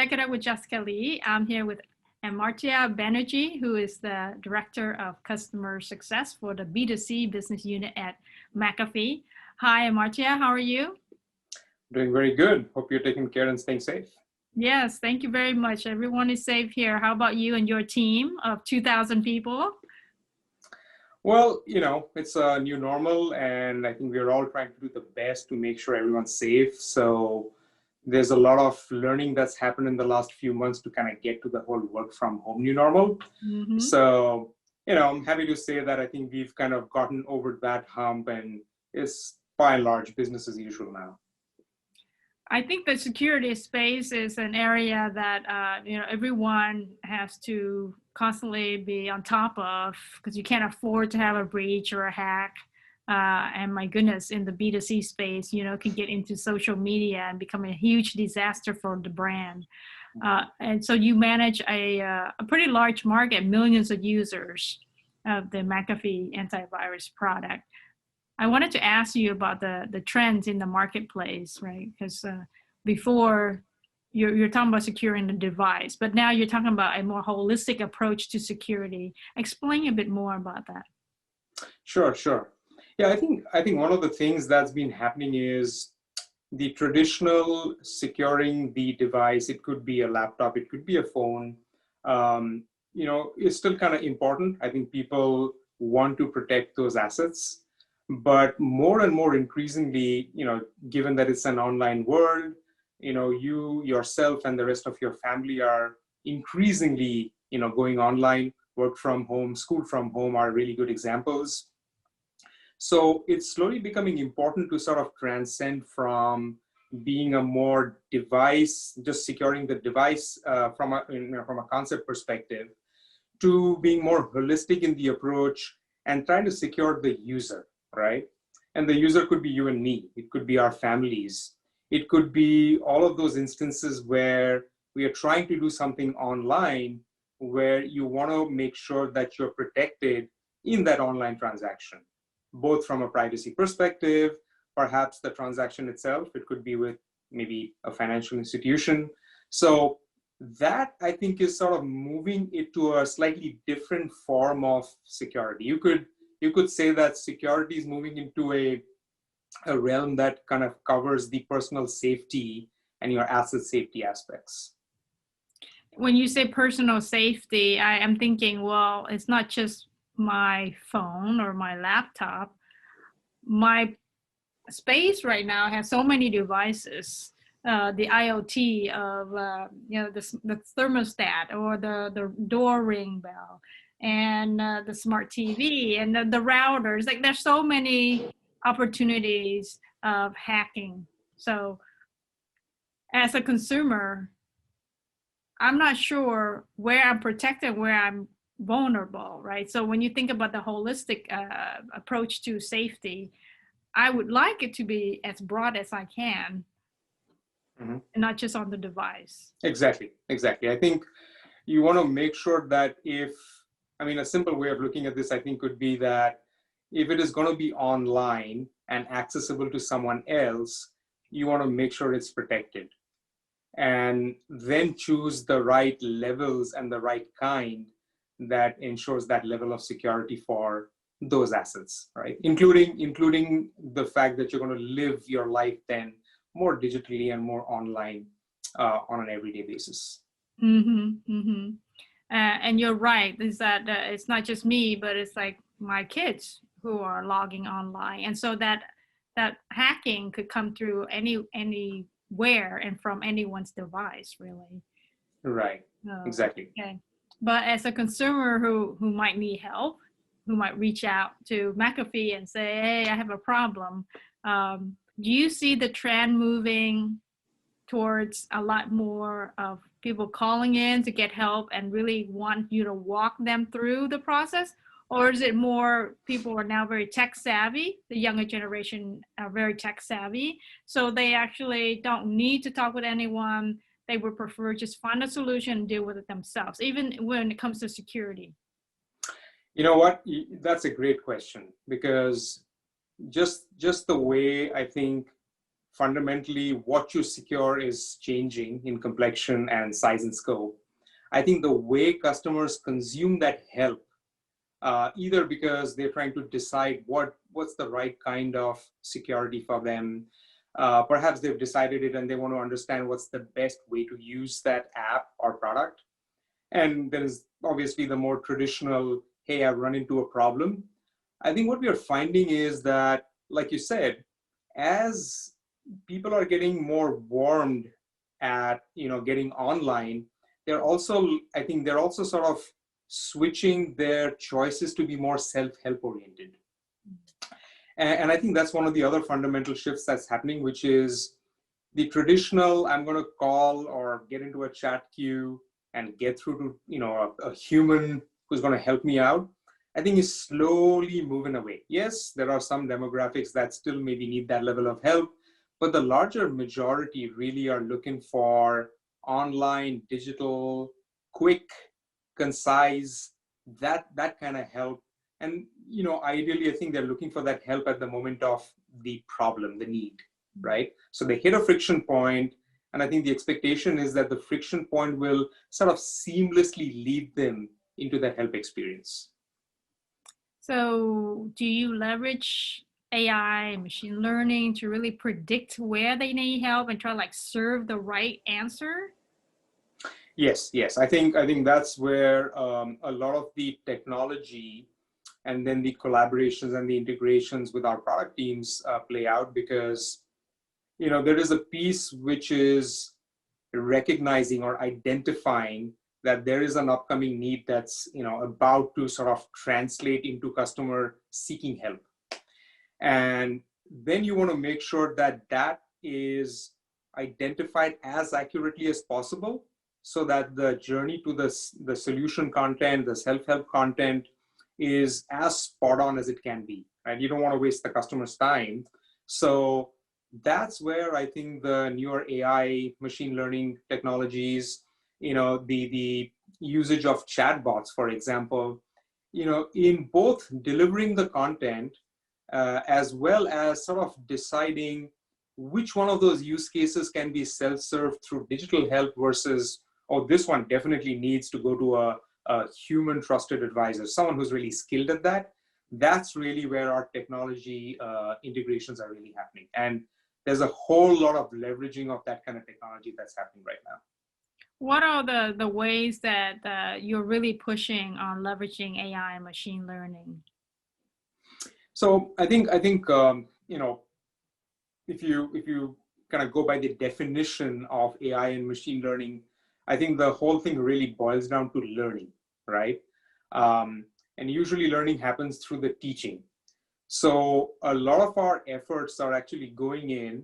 Check It Out with Jessica Lee. I'm here with Amartya Banerjee, who is the Director of Customer Success for the B2C business unit at McAfee. Hi, Amartya. How are you? Doing very good. Hope you're taking care and staying safe. Yes, thank you very much. Everyone is safe here. How about you and your team of 2,000 people? Well, it's a new normal, and I think we're all trying to do the best to make sure everyone's safe. So there's a lot of learning that's happened in the last few months to kind of get to the whole work from home new normal. Mm-hmm. So, I'm happy to say that I think we've kind of gotten over that hump, and it's by and large business as usual now. I think the security space is an area that everyone has to constantly be on top of, because you can't afford to have a breach or a hack. And my goodness, in the B2C space, can get into social media and become a huge disaster for the brand. And so you manage a pretty large market, millions of users of the McAfee antivirus product. I wanted to ask you about the trends in the marketplace, right? Because before you're talking about securing the device, but now you're talking about a more holistic approach to security. Explain a bit more about that. Sure. Yeah, I think one of the things that's been happening is the traditional securing the device. It could be a laptop, it could be a phone. Is still kind of important. I think people want to protect those assets. But more and more increasingly, given that it's an online world, you yourself and the rest of your family are increasingly, going online. Work from home, school from home are really good examples. So it's slowly becoming important to sort of transcend from being a more device, just securing the device from a concept perspective, to being more holistic in the approach and trying to secure the user. Right? And the user could be you and me. It could be our families. It could be all of those instances where we are trying to do something online where you want to make sure that you're protected in that online transaction, both from a privacy perspective, perhaps the transaction itself. It could be with maybe a financial institution. So that, I think, is sort of moving it to a slightly different form of security. You could say that security is moving into a realm that kind of covers the personal safety and your asset safety aspects. When you say personal safety, I am thinking, well, it's not just my phone or my laptop. My space right now has so many devices. The IoT of the thermostat or the door ring bell, and the smart TV and the routers. Like, there's so many opportunities of hacking. So as a consumer, I'm not sure where I'm protected, where I'm vulnerable, right? So when you think about the holistic approach to safety, I would like it to be as broad as I can, and not just on the device. Exactly. I think you want to make sure that a simple way of looking at this, I think, could be that if it is going to be online and accessible to someone else, you want to make sure it's protected. And then choose the right levels and the right kind that ensures that level of security for those assets, right? Including the fact that you're going to live your life then more digitally and more online on an everyday basis. And you're right, is that it's not just me, but it's like my kids who are logging online. And so that hacking could come through anywhere and from anyone's device, really. Right, exactly. Okay. But as a consumer who might need help, who might reach out to McAfee and say, hey, I have a problem. Do you see the trend moving towards a lot more of people calling in to get help and really want you to walk them through the process? Or is it more people are now very tech savvy? The younger generation are very tech savvy. So they actually don't need to talk with anyone. They would prefer just find a solution and deal with it themselves, even when it comes to security. You know what? That's a great question, because just the way I think fundamentally what you secure is changing in complexion and size and scope. I think the way customers consume that help, either because they're trying to decide what's the right kind of security for them, perhaps they've decided it and they want to understand what's the best way to use that app or product. And there is obviously the more traditional, hey, I've run into a problem. I think what we are finding is that, like you said, as people are getting more warmed at getting online, I think they're also sort of switching their choices to be more self-help oriented. And I think that's one of the other fundamental shifts that's happening, which is the traditional, I'm going to call or get into a chat queue and get through to a human who's going to help me out, I think is slowly moving away. Yes, there are some demographics that still maybe need that level of help, but the larger majority really are looking for online, digital, quick, concise, that kind of help. And ideally, I think they're looking for that help at the moment of the problem, the need, right? So they hit a friction point, and I think the expectation is that the friction point will sort of seamlessly lead them into that help experience. So do you leverage AI, machine learning to really predict where they need help and try to serve the right answer? Yes. I think that's where a lot of the technology and then the collaborations and the integrations with our product teams play out, because there is a piece which is recognizing or identifying that there is an upcoming need that's about to sort of translate into customer seeking help, and then you want to make sure that that is identified as accurately as possible, so that the journey to the solution content, the self-help content, is as spot on as it can be, right? You don't want to waste the customer's time. So that's where I think the newer AI, machine learning technologies, the usage of chatbots, for example, in both delivering the content as well as sort of deciding which one of those use cases can be self-served through digital help versus, oh, this one definitely needs to go to a human trusted advisor, someone who's really skilled at that. That's really where our technology integrations are really happening. And there's a whole lot of leveraging of that kind of technology that's happening right now. What are the ways that you're really pushing on leveraging AI and machine learning? So I think if you kind of go by the definition of AI and machine learning, I think the whole thing really boils down to learning, right? And usually learning happens through the teaching. So a lot of our efforts are actually going in,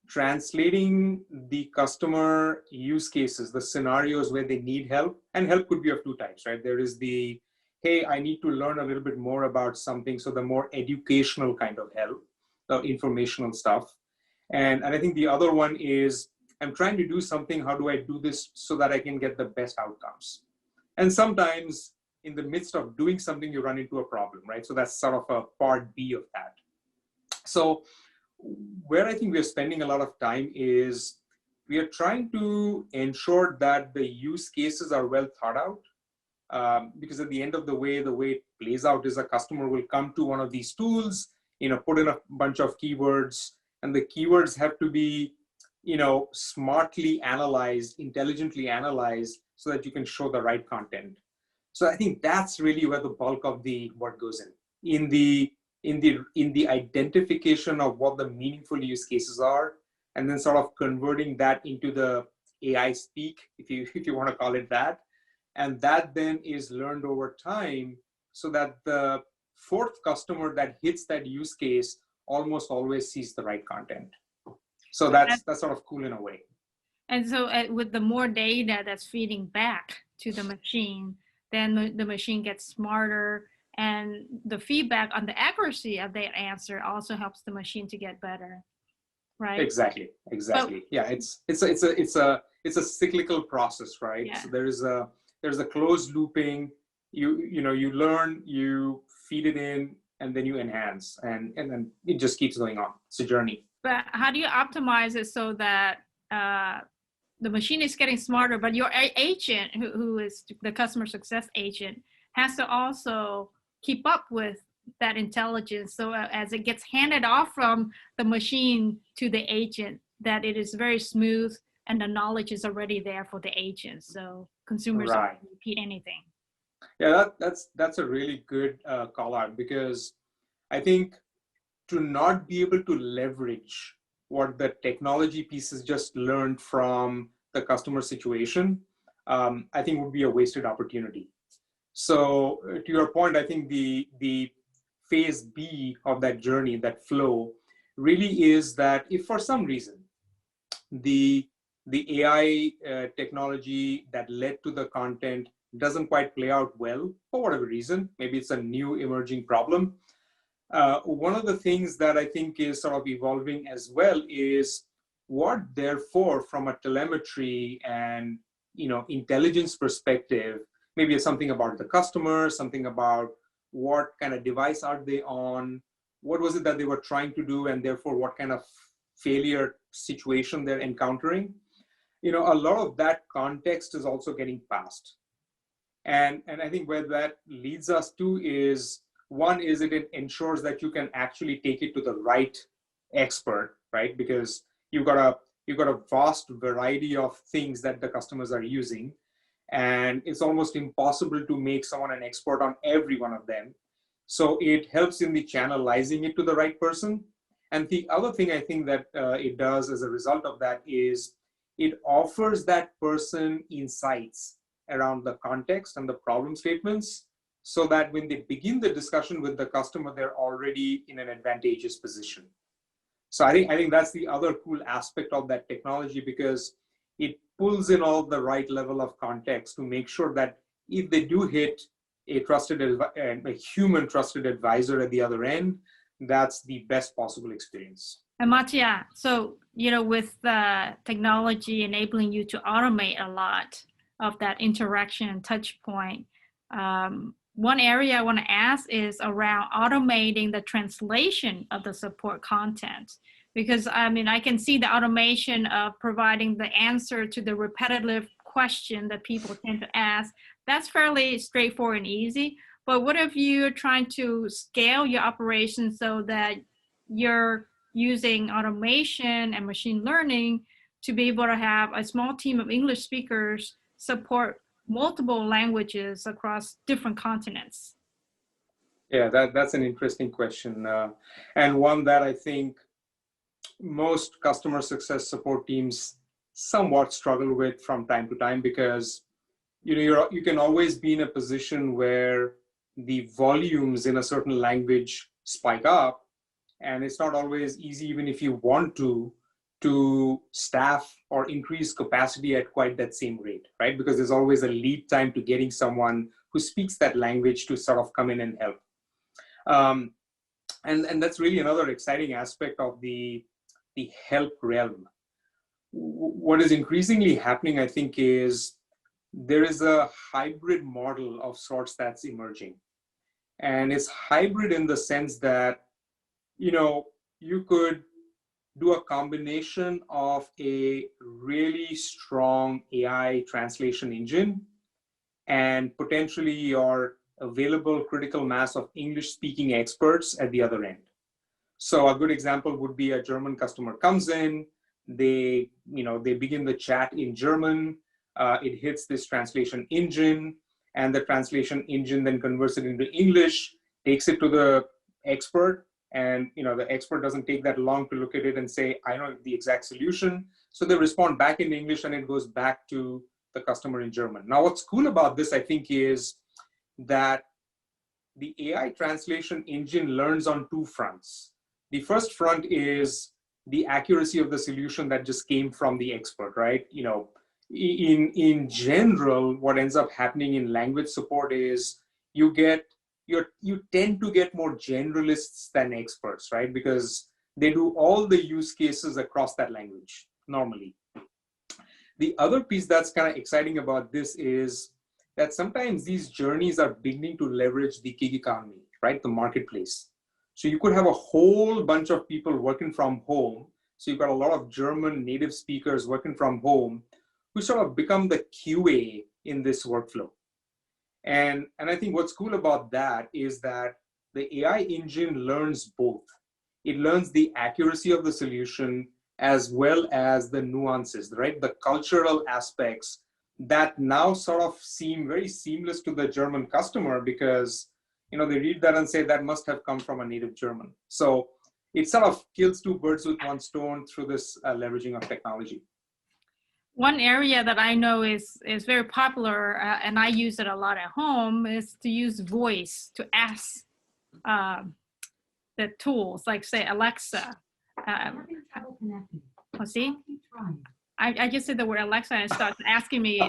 translating the customer use cases, the scenarios where they need help, and help could be of two types, right? There is the, hey, I need to learn a little bit more about something, so the more educational kind of help, the informational stuff. And I think the other one is, I'm trying to do something, how do I do this so that I can get the best outcomes? And sometimes in the midst of doing something, you run into a problem, right? So that's sort of a part B of that. So where I think we're spending a lot of time is we are trying to ensure that the use cases are well thought out, because at the end of the way it plays out is a customer will come to one of these tools, put in a bunch of keywords, and the keywords have to be, smartly analyzed, intelligently analyzed, so that you can show the right content. So I think that's really where the bulk of the work goes in the identification of what the meaningful use cases are, and then sort of converting that into the AI speak, if you want to call it that. And that then is learned over time, so that the fourth customer that hits that use case almost always sees the right content. So that's sort of cool in a way. And so with the more data that's feeding back to the machine, then the machine gets smarter, and the feedback on the accuracy of that answer also helps the machine to get better, right? Exactly. Yeah, it's a cyclical process, right? Yeah. So there's a closed looping. You learn, you feed it in, and then you enhance, and then it just keeps going on. It's a journey. But how do you optimize it so that the machine is getting smarter, but your agent, who is the customer success agent, has to also keep up with that intelligence. So as it gets handed off from the machine to the agent, that it is very smooth and the knowledge is already there for the agent. So consumers don't Right. repeat anything. Yeah, that's a really good call out, because I think to not be able to leverage what the technology pieces just learned from the customer situation, I think would be a wasted opportunity. So to your point, I think the phase B of that journey, that flow, really is that if for some reason the AI technology that led to the content doesn't quite play out well for whatever reason, maybe it's a new emerging problem. One of the things that I think is sort of evolving as well is what, therefore, from a telemetry and intelligence perspective, maybe it's something about the customer, something about what kind of device are they on, what was it that they were trying to do, and therefore what kind of failure situation they're encountering. A lot of that context is also getting passed. And I think where that leads us to is, one is it ensures that you can actually take it to the right expert, right? Because you've got a vast variety of things that the customers are using, and it's almost impossible to make someone an expert on every one of them. So it helps in the channelizing it to the right person. And the other thing I think that it does as a result of that is it offers that person insights around the context and the problem statements, so that when they begin the discussion with the customer, they're already in an advantageous position. So I think that's the other cool aspect of that technology, because it pulls in all the right level of context to make sure that if they do hit a human trusted advisor at the other end, that's the best possible experience. Amartya, so with the technology enabling you to automate a lot of that interaction and touch point, one area I want to ask is around automating the translation of the support content. Because I can see the automation of providing the answer to the repetitive question that people tend to ask. That's fairly straightforward and easy. But what if you're trying to scale your operation so that you're using automation and machine learning to be able to have a small team of English speakers support multiple languages across different continents? Yeah, that's an interesting question, and one that I think most customer success support teams somewhat struggle with from time to time, because you can always be in a position where the volumes in a certain language spike up, and it's not always easy, even if you want to staff or increase capacity at quite that same rate, right? Because there's always a lead time to getting someone who speaks that language to sort of come in and help. And that's really another exciting aspect of the help realm. What is increasingly happening, I think, is there is a hybrid model of sorts that's emerging. And it's hybrid in the sense that, you could do a combination of a really strong AI translation engine and potentially your available critical mass of English speaking experts at the other end. So a good example would be a German customer comes in, they begin the chat in German, it hits this translation engine, and the translation engine then converts it into English, takes it to the expert, and the expert doesn't take that long to look at it and say, I know the exact solution. So they respond back in English, and it goes back to the customer in German. Now, what's cool about this, I think, is that the AI translation engine learns on two fronts. The first front is the accuracy of the solution that just came from the expert, right? In general, what ends up happening in language support is you tend to get more generalists than experts, right? Because they do all the use cases across that language normally. The other piece that's kind of exciting about this is that sometimes these journeys are beginning to leverage the gig economy, right? The marketplace. So you could have a whole bunch of people working from home. So you've got a lot of German native speakers working from home who sort of become the QA in this workflow. And I think what's cool about that is that the AI engine learns both. It learns the accuracy of the solution as well as the nuances, right? The cultural aspects that now sort of seem very seamless to the German customer because, you know, they read that and say that must have come from a native German. So it sort of kills two birds with one stone through this leveraging of technology. One area that I know is very popular, and I use it a lot at home, is to use voice to ask the tools, like say Alexa. See, I just said the word Alexa and it starts asking me.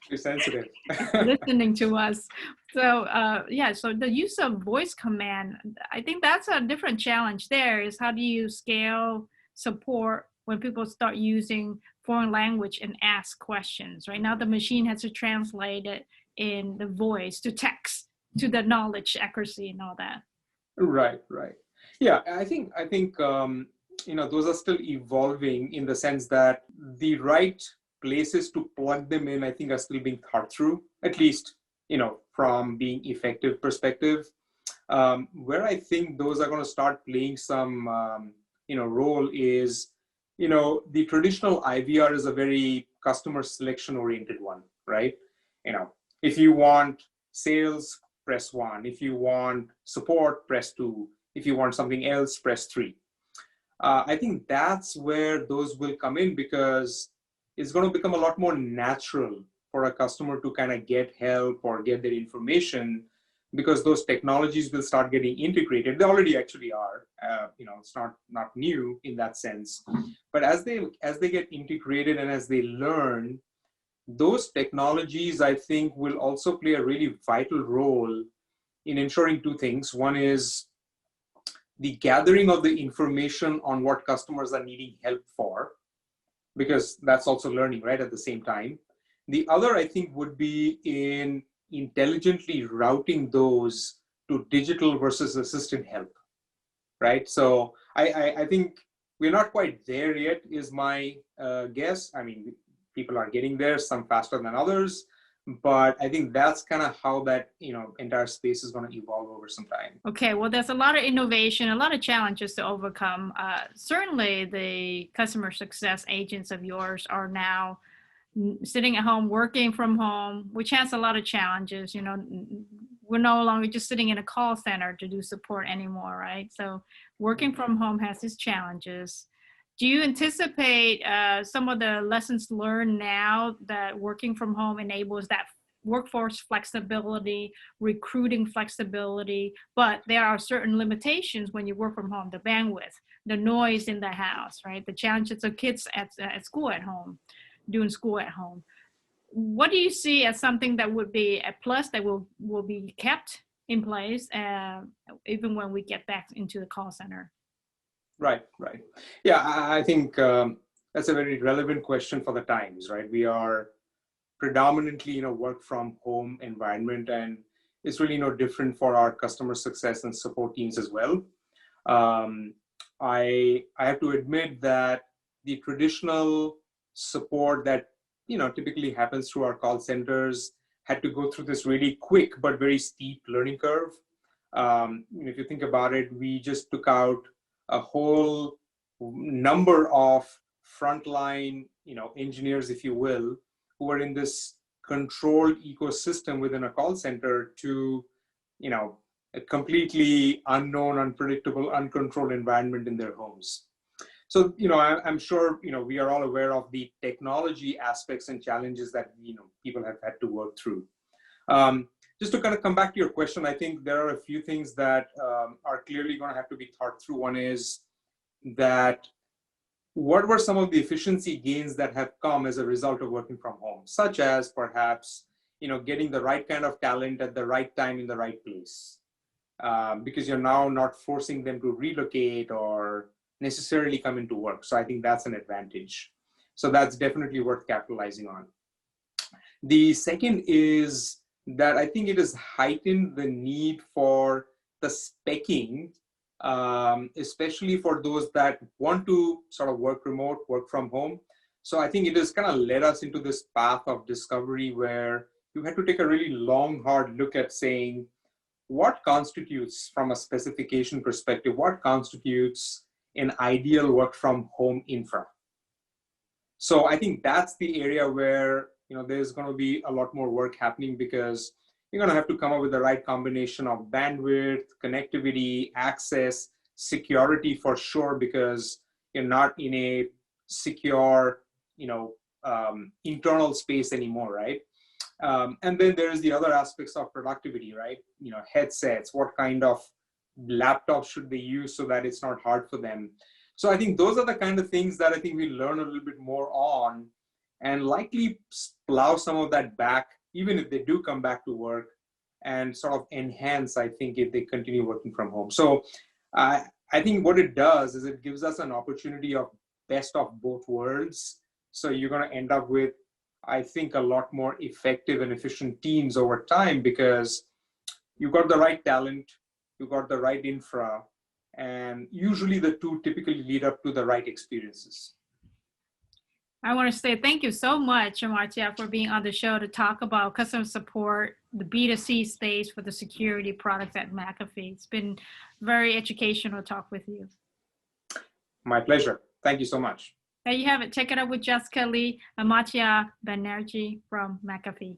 You're sensitive. Listening to us. So yeah, so the use of voice command, I think that's a different challenge there, is how do you scale support when people start using foreign language and ask questions. Right now the machine has to translate it in the voice to text to the knowledge accuracy and all that. Right. Yeah, I think you know, those are still evolving in the sense that the right places to plug them in, I think, are still being thought through, at least, you know, from being effective perspective. Where I think those are going to start playing some, you know, role is, you know, the traditional IVR is a very customer selection oriented one, right? You know, if you want sales, press 1. If you want support, press 2. If you want something else, press 3. I think that's where those will come in because it's going to become a lot more natural for a customer to kind of get help or get their information because those technologies will start getting integrated. They already actually are. You know, it's not new in that sense. But as they get integrated and as they learn, those technologies, I think, will also play a really vital role in ensuring two things. One is the gathering of the information on what customers are needing help for, because that's also learning, right, at the same time. The other, I think, would be in intelligently routing those to digital versus assistant help, right? So I think we're not quite there yet, is my guess. I mean, people are getting there, some faster than others, but I think that's kind of how that, you know, entire space is going to evolve over some time. Okay, well, there's a lot of innovation, a lot of challenges to overcome. Certainly, the customer success agents of yours are now sitting at home, working from home, which has a lot of challenges. You know, we're no longer just sitting in a call center to do support anymore, right? So working from home has its challenges. Do you anticipate some of the lessons learned now that working from home enables that workforce flexibility, recruiting flexibility, but there are certain limitations when you work from home, the bandwidth, the noise in the house, right? The challenges of kids at school at home, doing school at home. What do you see as something that would be a plus that will be kept in place even when we get back into the call center? Right. Yeah, I think that's a very relevant question for the times, right? We are predominantly in a work from home environment, and it's really no different for our customer success and support teams as well. I have to admit that the traditional support that, you know, typically happens through our call centers had to go through this really quick but very steep learning curve. If you think about it, we just took out a whole number of frontline, you know, engineers, if you will, who are in this controlled ecosystem within a call center to, you know, a completely unknown, unpredictable, uncontrolled environment in their homes. So, you know, I'm sure, you know, we are all aware of the technology aspects and challenges that, you know, people have had to work through. Just to kind of come back to your question, I think there are a few things that are clearly going to have to be thought through. One is that what were some of the efficiency gains that have come as a result of working from home, such as perhaps, you know, getting the right kind of talent at the right time in the right place, because you're now not forcing them to relocate or necessarily come into work. So I think that's an advantage. So that's definitely worth capitalizing on. The second is that I think it has heightened the need for the speccing, especially for those that want to sort of work remote, work from home. So I think it has kind of led us into this path of discovery where you had to take a really long, hard look at saying, what constitutes, from a specification perspective, what constitutes an ideal work from home infra? So I think that's the area where, there's going to be a lot more work happening, because you're going to have to come up with the right combination of bandwidth, connectivity, access, security for sure, because you're not in a secure, internal space anymore, right? And then there's the other aspects of productivity, right? Headsets, what kind of laptops should they use so that it's not hard for them. So I think those are the kind of things that I think we learn a little bit more on, and likely plow some of that back, even if they do come back to work, and sort of enhance, I think, if they continue working from home. So I think what it does is it gives us an opportunity of best of both worlds. So you're going to end up with, I think, a lot more effective and efficient teams over time, because you've got the right talent, you've got the right infra, and usually the two typically lead up to the right experiences. I want to say thank you so much, Amartya, for being on the show to talk about customer support, the B2C space for the security products at McAfee. It's been very educational talk with you. My pleasure. Thank you so much. There you have it. Check it out with Jessica Lee, Amartya Banerjee from McAfee.